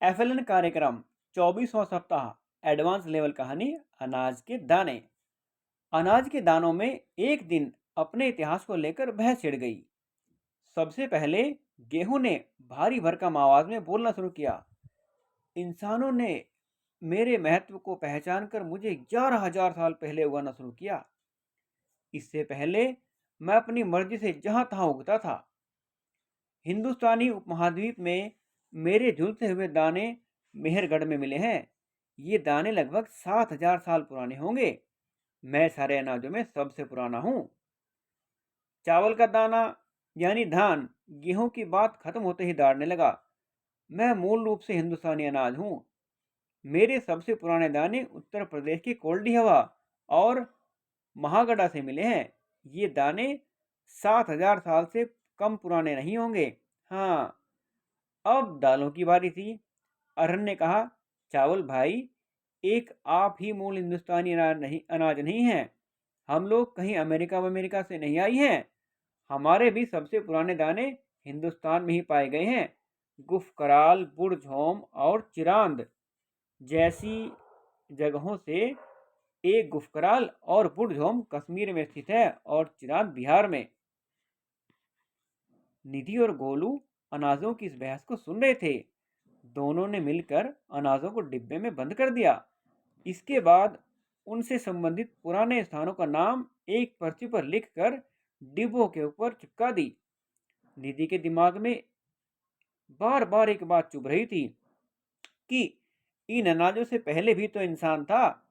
FLN कार्यक्रम 24वां सप्ताह advance level कहानी अनाज के दाने। अनाज के दानों में एक दिन अपने इतिहास को लेकर बहस छिड़ गई। सबसे पहले गेहूं ने भारी भरकम आवाज में बोलना शुरू किया। इंसानों ने मेरे महत्व को पहचान कर मुझे 11,000 साल पहले उगाना शुरू किया। इससे पहले मैं अपनी मर्जी से जहां तहां उगता था। हिंदुस्तानी उपमहाद्वीप में मेरे झुलसे हुए दाने मेहरगढ़ में मिले हैं। ये दाने लगभग 7,000 साल पुराने होंगे। मैं सारे अनाजों में सबसे पुराना हूँ। चावल का दाना यानी धान गेहूं की बात खत्म होते ही दाड़ने लगा। मैं मूल रूप से हिंदुस्तानी अनाज हूँ। मेरे सबसे पुराने दाने उत्तर प्रदेश की कोल्डी हवा और महागढ़ा से मिले हैं। ये दाने 7,000 साल से कम पुराने नहीं होंगे। हाँ, अब दालों की बारी थी। अरहन ने कहा, चावल भाई, एक आप ही मूल हिंदुस्तानी अनाज नहीं है। हम लोग कहीं अमेरिका वमेरिका से नहीं आई हैं। हमारे भी सबसे पुराने दाने हिंदुस्तान में ही पाए गए हैं। गुफकराल, बुढ़झोम और चिरांद जैसी जगहों से। एक गुफकराल और बुढ़झोम कश्मीर में स्थित है और चिरांद बिहार में। निधि और गोलू अनाजों की इस बहस को सुन रहे थे। दोनों ने मिलकर अनाजों को डिब्बे में बंद कर दिया। इसके बाद उनसे संबंधित पुराने स्थानों का नाम एक पर्ची पर लिखकर डिब्बों के ऊपर चिपका दी। निधि के दिमाग में बार बार एक बात चुभ रही थी कि इन अनाजों से पहले भी तो इंसान था।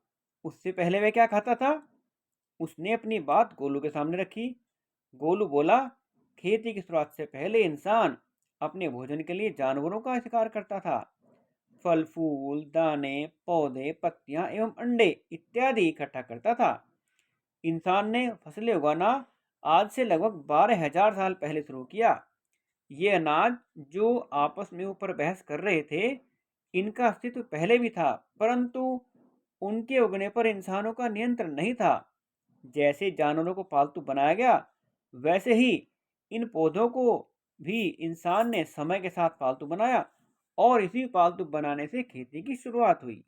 उससे पहले वह क्या खाता था? उसने अपनी बात गोलू के सामने रखी। गोलू बोला, खेती की शुरुआत से पहले इंसान अपने भोजन के लिए जानवरों का शिकार करता था। फल फूल, दाने, पौधे, पत्तियां एवं अंडे इत्यादि इकट्ठा करता था। इंसान ने फसलें उगाना आज से लगभग 12,000 साल पहले शुरू किया। ये अनाज जो आपस में ऊपर बहस कर रहे थे, इनका अस्तित्व पहले भी था, परंतु उनके उगने पर इंसानों का नियंत्रण नहीं था। जैसे जानवरों को पालतू बनाया गया, वैसे ही इन पौधों को भी इंसान ने समय के साथ पालतू बनाया और इसी पालतू बनाने से खेती की शुरुआत हुई।